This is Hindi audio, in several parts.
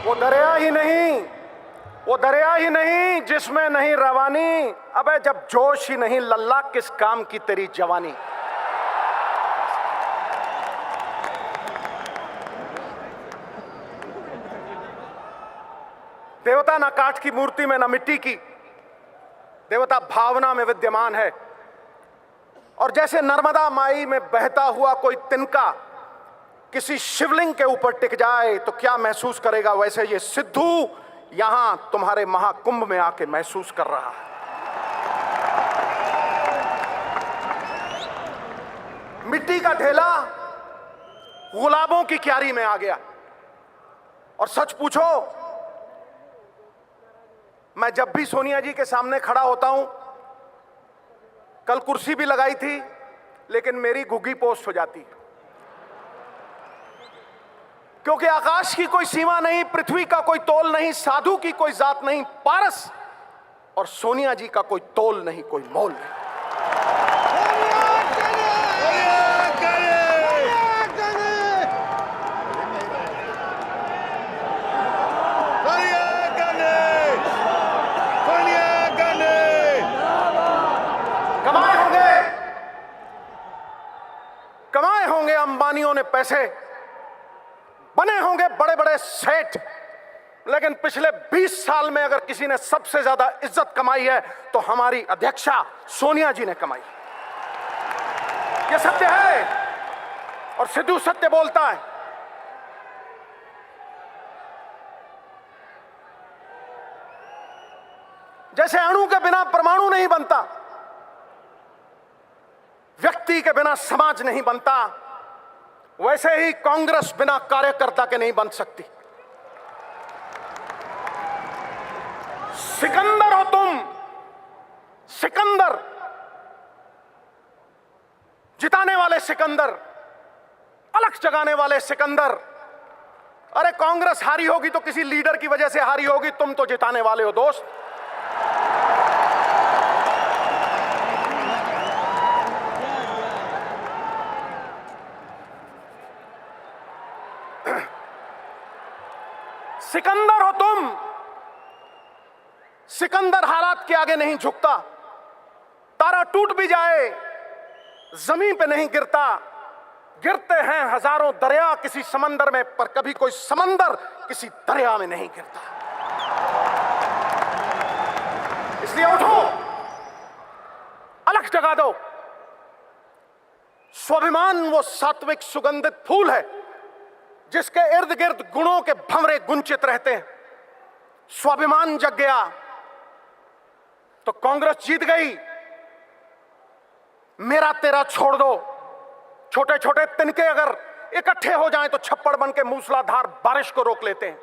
वो दरिया ही नहीं, वो दरिया ही नहीं जिसमें नहीं रवानी। अबे जब जोश ही नहीं लल्ला, किस काम की तेरी जवानी। देवता ना काठ की मूर्ति में ना मिट्टी की, देवता भावना में विद्यमान है। और जैसे नर्मदा माई में बहता हुआ कोई तिनका किसी शिवलिंग के ऊपर टिक जाए तो क्या महसूस करेगा, वैसे ये सिद्धू यहां तुम्हारे महाकुंभ में आके महसूस कर रहा है। मिट्टी का ढेला गुलाबों की क्यारी में आ गया। और सच पूछो, मैं जब भी सोनिया जी के सामने खड़ा होता हूं, कल कुर्सी भी लगाई थी लेकिन मेरी घुग्गी पोस्ट हो जाती है, क्योंकि आकाश की कोई सीमा नहीं, पृथ्वी का कोई तोल नहीं, साधु की कोई जात नहीं, पारस और सोनिया जी का कोई तोल नहीं, कोई मोल नहीं। कमाए होंगे अंबानियों ने पैसे, बने होंगे बड़े बड़े सेठ, लेकिन पिछले 20 साल में अगर किसी ने सबसे ज्यादा इज्जत कमाई है तो हमारी अध्यक्षा सोनिया जी ने कमाई। यह सत्य है और सिद्धू सत्य बोलता है। जैसे अणु के बिना परमाणु नहीं बनता, व्यक्ति के बिना समाज नहीं बनता, वैसे ही कांग्रेस बिना कार्यकर्ता के नहीं बन सकती। सिकंदर हो तुम, सिकंदर, जिताने वाले सिकंदर, अलग जगाने वाले सिकंदर। अरे कांग्रेस हारी होगी तो किसी लीडर की वजह से हारी होगी, तुम तो जिताने वाले हो दोस्त। सिकंदर हो तुम, सिकंदर हालात के आगे नहीं झुकता। तारा टूट भी जाए जमीन पे नहीं गिरता, गिरते हैं हजारों दरिया किसी समंदर में, पर कभी कोई समंदर किसी दरिया में नहीं गिरता। इसलिए उठो, अलग जगा दो। स्वाभिमान वो सात्विक सुगंधित फूल है जिसके इर्द गिर्द गुणों के भंवरे गुंचित रहते हैं। स्वाभिमान जग गया तो कांग्रेस जीत गई। मेरा तेरा छोड़ दो, छोटे छोटे तिनके अगर इकट्ठे हो जाएं तो छप्पड़ बन के मूसलाधार बारिश को रोक लेते हैं।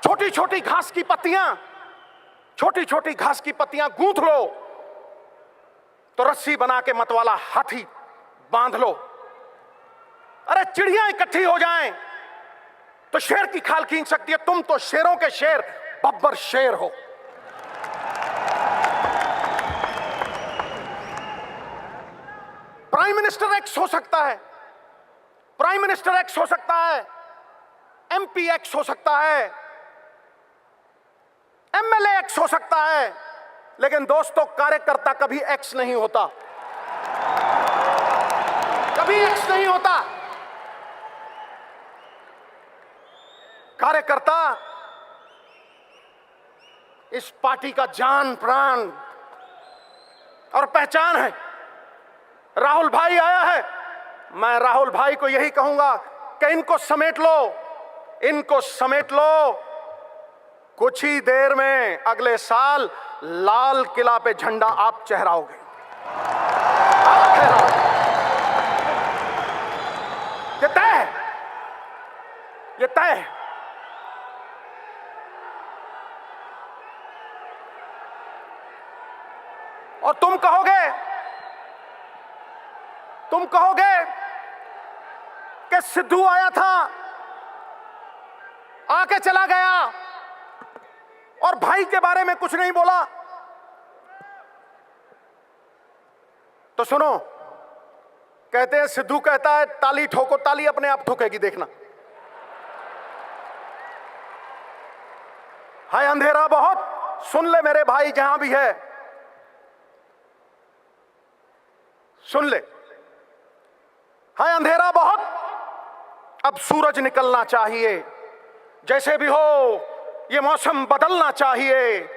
छोटी छोटी घास की पत्तियां, छोटी छोटी घास की पत्तियां गूंथ लो तो रस्सी बना के मतवाला हाथी बांध लो। अरे चिड़ियां इकट्ठी हो जाएं तो शेर की खाल खींच सकती है। तुम तो शेरों के शेर, बब्बर शेर हो। प्राइम मिनिस्टर एक्स हो सकता है, प्राइम मिनिस्टर एक्स हो सकता है, एमपी एक्स हो सकता है, एमएलए एक्स हो सकता है, लेकिन दोस्तों कार्यकर्ता कभी एक्स नहीं होता, कभी एक्स नहीं होता। कार्यकर्ता इस पार्टी का जान प्राण और पहचान है। राहुल भाई आया है, मैं राहुल भाई को यही कहूंगा कि इनको समेट लो, इनको समेट लो। कुछ ही देर में अगले साल लाल किला पे झंडा आप चहराओगे, आप फहराओगे। ये तय है, ये तय है। और तुम कहोगे कि सिद्धू आया था, आके चला गया और भाई के बारे में कुछ नहीं बोला। तो सुनो, कहते हैं सिद्धू कहता है ताली ठोको, ताली अपने आप ठोकेगी, देखना। है अंधेरा बहुत, सुन ले मेरे भाई जहां भी है, सुन ले। है अंधेरा बहुत, अब सूरज निकलना चाहिए। जैसे भी हो ये मौसम बदलना चाहिए,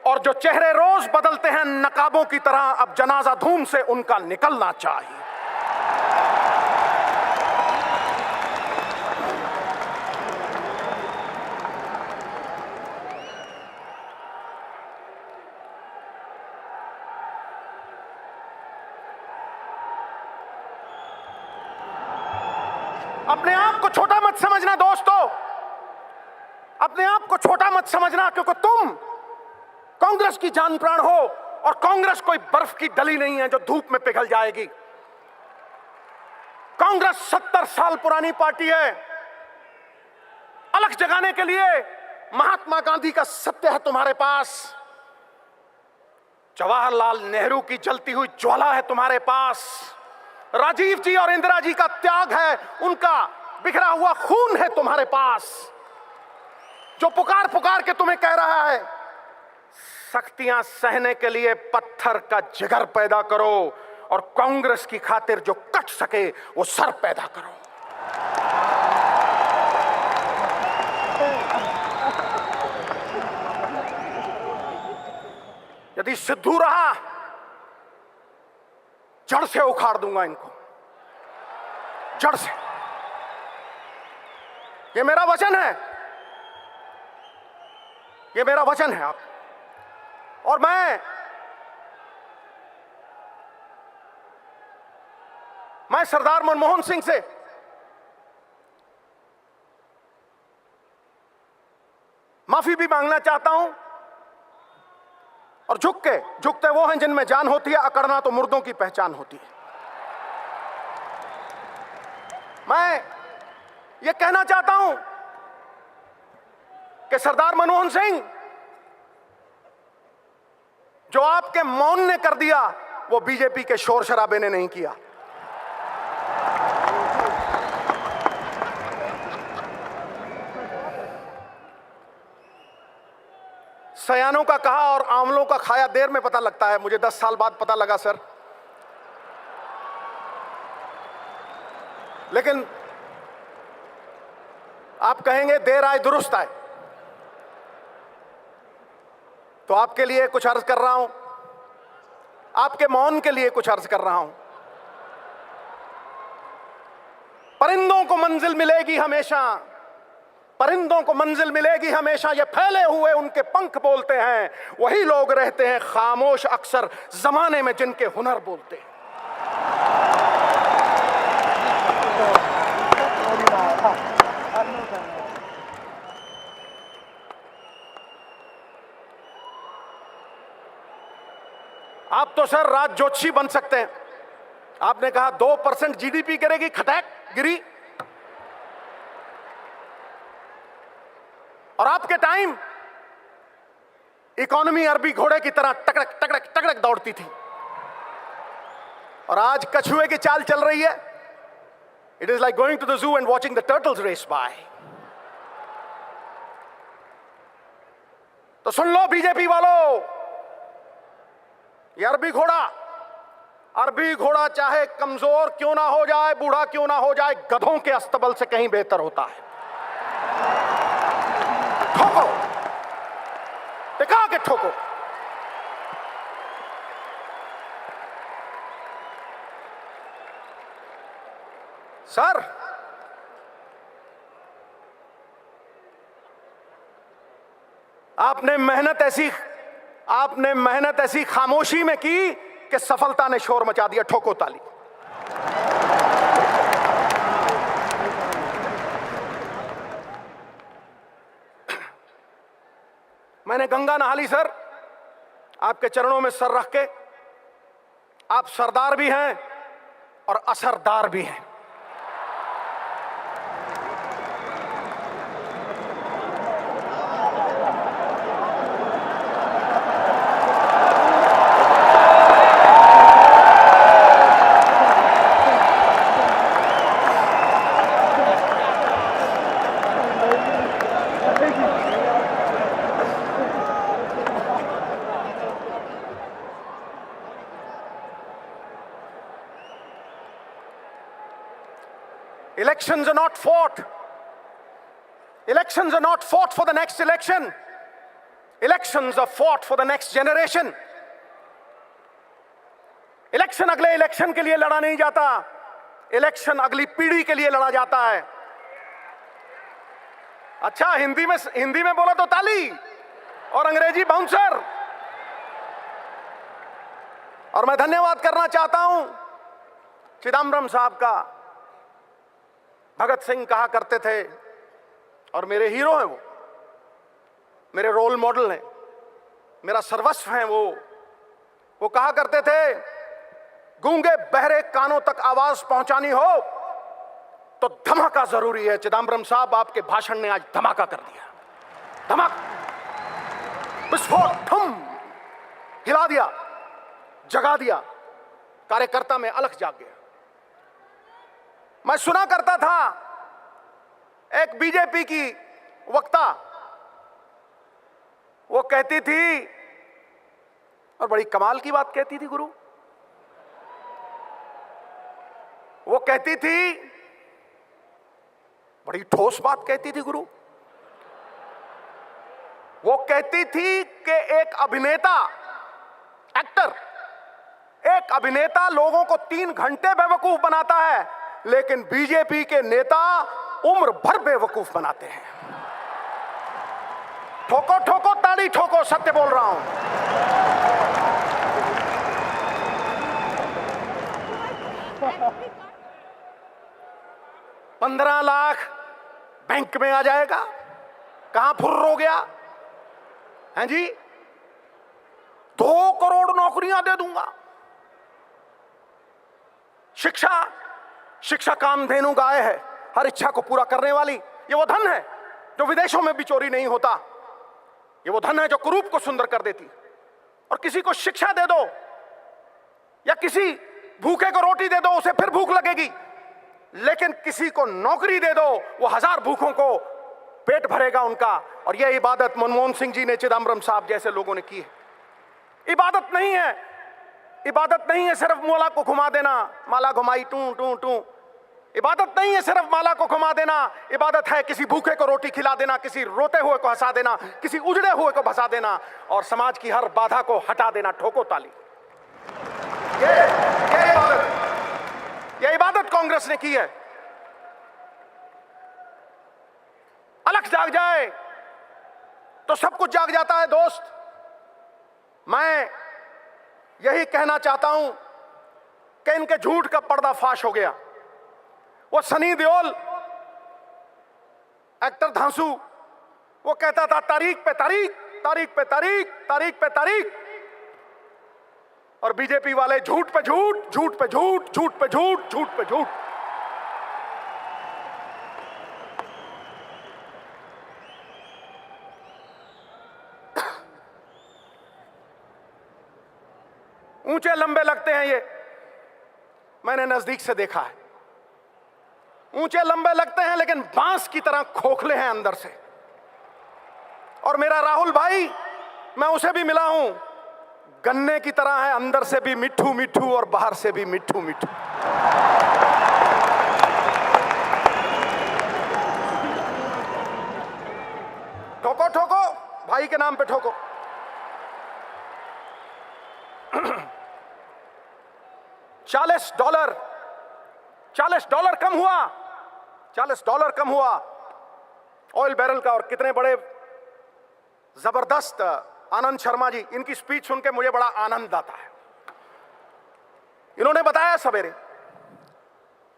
और जो चेहरे रोज बदलते हैं नकाबों की तरह, अब जनाजा धूम से उनका निकलना चाहिए। अपने आप को छोटा मत समझना दोस्तों, अपने आप को छोटा मत समझना, क्योंकि तुम कांग्रेस की जान प्राण हो, और कांग्रेस कोई बर्फ की डली नहीं है जो धूप में पिघल जाएगी। कांग्रेस 70 साल पुरानी पार्टी है। अलग जगाने के लिए महात्मा गांधी का सत्य है तुम्हारे पास, जवाहरलाल नेहरू की जलती हुई ज्वाला है तुम्हारे पास, राजीव जी और इंदिरा जी का त्याग है, उनका बिखरा हुआ खून है तुम्हारे पास, जो पुकार पुकार के तुम्हें कह रहा है सख्तियां सहने के लिए पत्थर का जिगर पैदा करो, और कांग्रेस की खातिर जो कट सके वो सर पैदा करो। यदि सिद्धू रहा, जड़ से उखाड़ दूंगा इनको, जड़ से। ये मेरा वचन है, ये मेरा वचन है। आप और मैं सरदार मनमोहन सिंह से माफी भी मांगना चाहता हूं, और झुकते वो हैं जिनमें जान होती है, अकड़ना तो मुर्दों की पहचान होती है। मैं ये कहना चाहता हूं कि सरदार मनमोहन सिंह, जो आपके मौन ने कर दिया वो बीजेपी के शोर शराबे ने नहीं किया। सयानों का कहा और आंवलों का खाया देर में पता लगता है, मुझे 10 साल बाद पता लगा सर। लेकिन आप कहेंगे देर आए दुरुस्त आए, तो आपके लिए कुछ अर्ज कर रहा हूं, आपके मौन के लिए कुछ अर्ज कर रहा हूं। परिंदों को मंजिल मिलेगी हमेशा, परिंदों को मंजिल मिलेगी हमेशा, ये फैले हुए उनके पंख बोलते हैं, वही लोग रहते हैं खामोश अक्सर जमाने में जिनके हुनर बोलते हैं। आप तो सर राज जोशी बन सकते हैं। आपने कहा 2% जीडीपी गिरेगी, खटैक गिरी, और आपके टाइम इकोनॉमी अरबी घोड़े की तरह टकड़क टकड़क टकड़क दौड़ती थी, और आज कछुए की चाल चल रही है। It is like going to the zoo and watching the turtles race by. तो सुन लो बीजेपी वालों, ये अरबी घोड़ा चाहे कमजोर क्यों ना हो जाए, बूढ़ा क्यों ना हो जाए, गधों के अस्तबल से कहीं बेहतर होता है। ठोको, टिका के ठोको। सर आपने मेहनत ऐसी खामोशी में की कि सफलता ने शोर मचा दिया। ठोको ताली। मैंने गंगा नहा ली सर, आपके चरणों में सर रख के। आप सरदार भी हैं और असरदार भी हैं। Elections are not fought. Elections are not fought for the next election. Elections are fought for the next generation. Election अगले इलेक्शन के लिए लड़ा नहीं जाता, इलेक्शन अगली पीढ़ी के लिए लड़ा जाता है। अच्छा, हिंदी में बोला तो ताली और अंग्रेजी बाउंसर। और मैं धन्यवाद करना चाहता हूं चिदम्बरम साहब का। भगत सिंह कहा करते थे, और मेरे हीरो हैं वो, मेरे रोल मॉडल हैं, मेरा सर्वस्व हैं वो कहा करते थे, गूंगे बहरे कानों तक आवाज पहुंचानी हो तो धमाका जरूरी है। चिदम्बरम साहब, आपके भाषण ने आज धमाका कर दिया। धमाका, विस्फोट, ठुम, हिला दिया, जगा दिया, कार्यकर्ता में अलख जाग गया। मैं सुना करता था एक बीजेपी की वक्ता, वो कहती थी, और बड़ी कमाल की बात कहती थी गुरु, वो कहती थी, बड़ी ठोस बात कहती थी गुरु, वो कहती थी कि एक अभिनेता लोगों को 3 घंटे बेवकूफ बनाता है, लेकिन बीजेपी के नेता उम्र भर बेवकूफ बनाते हैं। ठोको ठोको ताली ठोको, सत्य बोल रहा हूं। 15 लाख बैंक में आ जाएगा, कहां फुर्र हो गया हैं जी? 2 करोड़ नौकरियां दे दूंगा। शिक्षा कामधेनु गाय है, हर इच्छा को पूरा करने वाली। ये वो धन है जो विदेशों में भी चोरी नहीं होता। ये वो धन है जो कुरूप को सुंदर कर देती। और किसी को शिक्षा दे दो या किसी भूखे को रोटी दे दो, उसे फिर भूख लगेगी, लेकिन किसी को नौकरी दे दो, वो 1000 भूखों को पेट भरेगा उनका। और यह इबादत मनमोहन सिंह जी ने, चिदम्बरम साहब जैसे लोगों ने की है। इबादत नहीं है सिर्फ माला को घुमा देना, माला घुमाई टू टू टू। इबादत नहीं है सिर्फ माला को घुमा देना, इबादत है किसी भूखे को रोटी खिला देना, किसी रोते हुए को हंसा देना, किसी उजड़े हुए को भसा देना, और समाज की हर बाधा को हटा देना। ठोको ताली। ये इबादत कांग्रेस ने की है। अलख जाग जाए तो सब कुछ जाग जाता है दोस्त। मैं यही कहना चाहता हूं कि इनके झूठ का पर्दाफाश हो गया। वो सनी देओल, एक्टर धांसू, वो कहता था तारीख पे तारीख, तारीख पे तारीख, तारीख पे तारीख। और बीजेपी वाले झूठ पे झूठ, झूठ पे झूठ, झूठ पे झूठ, झूठ पे झूठ। ऊंचे लंबे लगते हैं ये, मैंने नजदीक से देखा है। ऊंचे लंबे लगते हैं लेकिन बांस की तरह खोखले हैं अंदर से। और मेरा राहुल भाई, मैं उसे भी मिला हूं, गन्ने की तरह है, अंदर से भी मिट्ठू मिट्ठू और बाहर से भी मिट्ठू मिट्ठू। ठोको ठोको, भाई के नाम पे ठोको। $40 कम हुआ, $40 कम हुआ ऑयल बैरल का। और कितने बड़े जबरदस्त आनंद शर्मा जी, इनकी स्पीच सुन के मुझे बड़ा आनंद आता है। इन्होंने बताया सवेरे,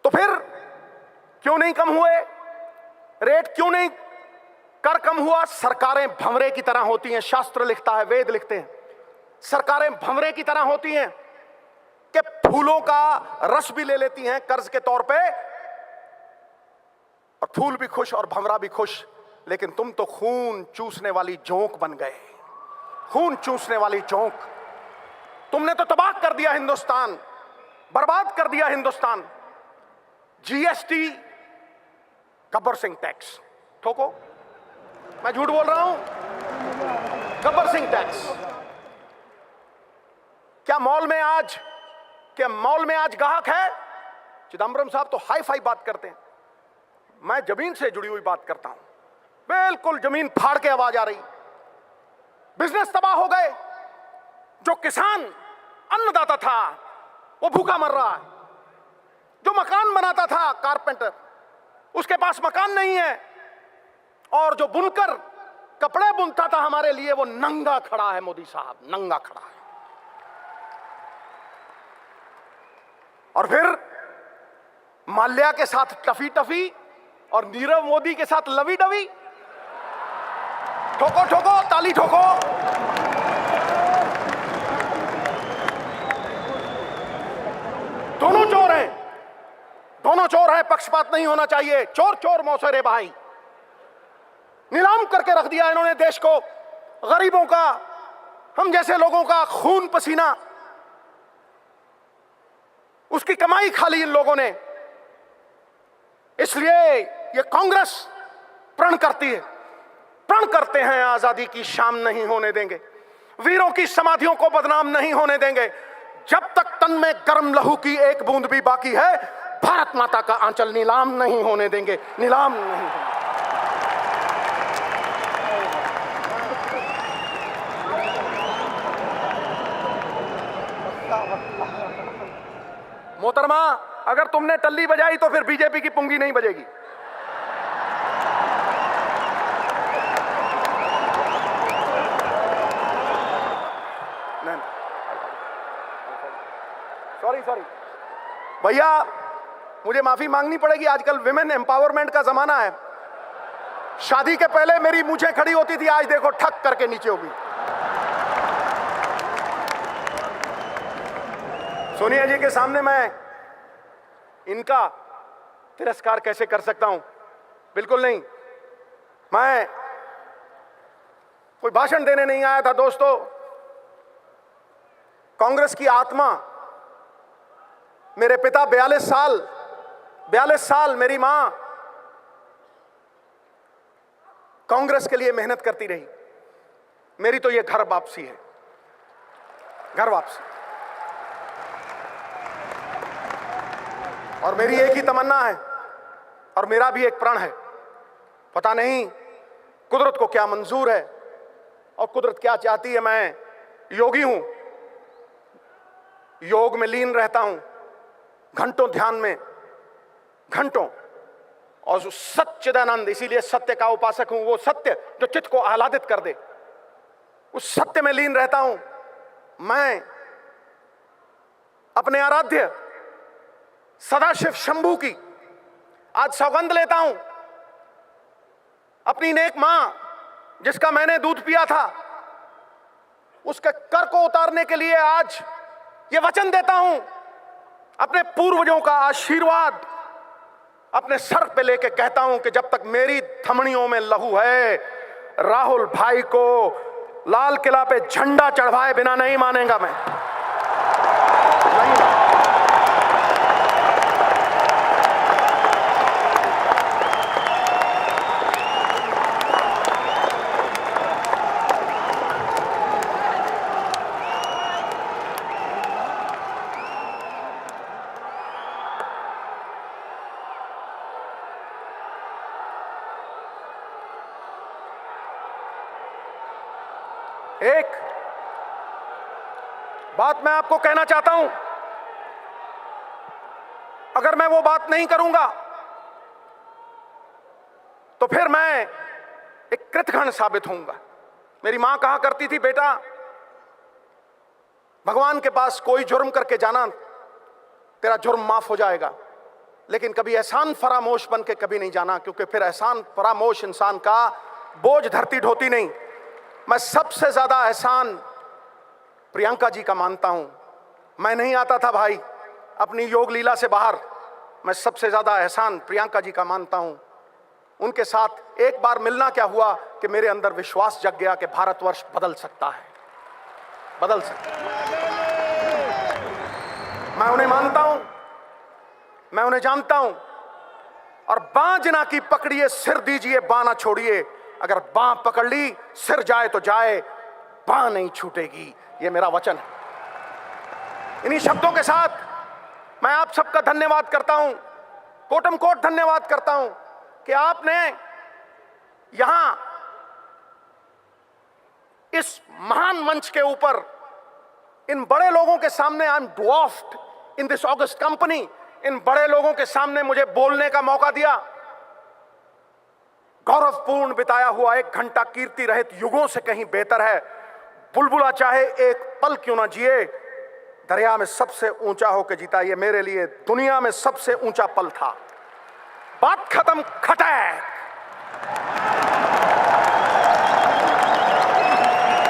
तो फिर क्यों नहीं कम हुए रेट, क्यों नहीं कर कम हुआ? सरकारें भंवरे की तरह होती हैं, शास्त्र लिखता है, वेद लिखते हैं। सरकारें भंवरे की तरह होती हैं कि फूलों का रस भी ले लेती हैं कर्ज के तौर पे, और फूल भी खुश और भंवरा भी खुश। लेकिन तुम तो खून चूसने वाली जोंक बन गए, खून चूसने वाली जोंक। तुमने तो तबाह कर दिया हिंदुस्तान, बर्बाद कर दिया हिंदुस्तान। जीएसटी, गब्बर सिंह टैक्स, ठोको, मैं झूठ बोल रहा हूं? गब्बर सिंह टैक्स। क्या मॉल में आज ग्राहक है? चिदम्बरम साहब तो हाई फाई बात करते हैं। मैं जमीन से जुड़ी हुई बात करता हूं, बिल्कुल जमीन फाड़ के आवाज आ रही। बिजनेस तबाह हो गए। जो किसान अन्नदाता था वो भूखा मर रहा है। जो मकान बनाता था कारपेंटर, उसके पास मकान नहीं है। और जो बुनकर कपड़े बुनता था हमारे लिए, वो नंगा खड़ा है। मोदी साहब नंगा खड़ा है। और फिर माल्या के साथ टफी टफी और नीरव मोदी के साथ लवी डवी। ठोको ठोको, ताली ठोको। दोनों चोर हैं, दोनों चोर हैं। पक्षपात नहीं होना चाहिए। चोर चोर मौसेरे भाई। नीलाम करके रख दिया इन्होंने देश को। गरीबों का, हम जैसे लोगों का खून पसीना, उसकी कमाई खा ली इन लोगों ने। इसलिए ये कांग्रेस प्रण करती है, प्रण करते हैं, आजादी की शाम नहीं होने देंगे, वीरों की समाधियों को बदनाम नहीं होने देंगे। जब तक तन में गर्म लहू की एक बूंद भी बाकी है, भारत माता का आंचल नीलाम नहीं होने देंगे, नीलाम नहीं होने। मोहतरमा, अगर तुमने टल्ली बजाई तो फिर बीजेपी की पुंगी नहीं बजेगी। सॉरी भैया, मुझे माफी मांगनी पड़ेगी। आजकल विमेन एम्पावरमेंट का जमाना है। शादी के पहले मेरी मूंछें खड़ी होती थी, आज देखो ठक करके नीचे होगी। सोनिया जी के सामने मैं इनका तिरस्कार कैसे कर सकता हूं? बिल्कुल नहीं। मैं कोई भाषण देने नहीं आया था दोस्तों। कांग्रेस की आत्मा, मेरे पिता 42 साल, मेरी मां कांग्रेस के लिए मेहनत करती रही। मेरी तो ये घर वापसी है, घर वापसी। और मेरी एक ही तमन्ना है और मेरा भी एक प्रण है। पता नहीं कुदरत को क्या मंजूर है और कुदरत क्या चाहती है। मैं योगी हूं, योग में लीन रहता हूं, घंटों ध्यान में, घंटों। और जो सच्चिदानंद, इसीलिए सत्य का उपासक हूं, वो सत्य जो चित्त को आह्लादित कर दे, उस सत्य में लीन रहता हूं। मैं अपने आराध्य सदाशिव शंभू की आज सौगंध लेता हूं। अपनी नेक मां जिसका मैंने दूध पिया था, उसके कर को उतारने के लिए आज ये वचन देता हूं। अपने पूर्वजों का आशीर्वाद अपने सर पे लेके कहता हूं कि जब तक मेरी धमनियों में लहू है, राहुल भाई को लाल किला पे झंडा चढ़वाए बिना नहीं मानेगा मैं। नहीं। एक बात मैं आपको कहना चाहता हूं, अगर मैं वो बात नहीं करूंगा तो फिर मैं एक कृतघ्न साबित होऊंगा। मेरी मां कहा करती थी, बेटा भगवान के पास कोई जुर्म करके जाना, तेरा जुर्म माफ हो जाएगा, लेकिन कभी एहसान फरामोश बन के कभी नहीं जाना, क्योंकि फिर एहसान फरामोश इंसान का बोझ धरती ढोती नहीं। मैं सबसे ज्यादा एहसान प्रियंका जी का मानता हूं। मैं नहीं आता था भाई अपनी योग लीला से बाहर। मैं सबसे ज्यादा एहसान प्रियंका जी का मानता हूं। उनके साथ एक बार मिलना क्या हुआ कि मेरे अंदर विश्वास जग गया कि भारतवर्ष बदल सकता है, बदल सकता है। मैं उन्हें मानता हूं, मैं उन्हें जानता हूं। और बां जना की पकड़िए, सिर दीजिए, बां ना छोड़िए। अगर बां पकड़ ली, सिर जाए तो जाए, बां नहीं छूटेगी। यह मेरा वचन है। इन्हीं शब्दों के साथ मैं आप सबका धन्यवाद करता हूं, कोटम कोट धन्यवाद करता हूं। कि आपने यहां इस महान मंच के ऊपर इन बड़े लोगों के सामने, I am dwarfed in this august company, इन बड़े लोगों के सामने मुझे बोलने का मौका दिया। गौरवपूर्ण बिताया हुआ 1 घंटा कीर्ति रहित युगों से कहीं बेहतर है। बुलबुला चाहे एक पल क्यों ना जिए, दरिया में सबसे ऊंचा होकर जीता, ये मेरे लिए दुनिया में सबसे ऊंचा पल था। बात खत्म। खटैक।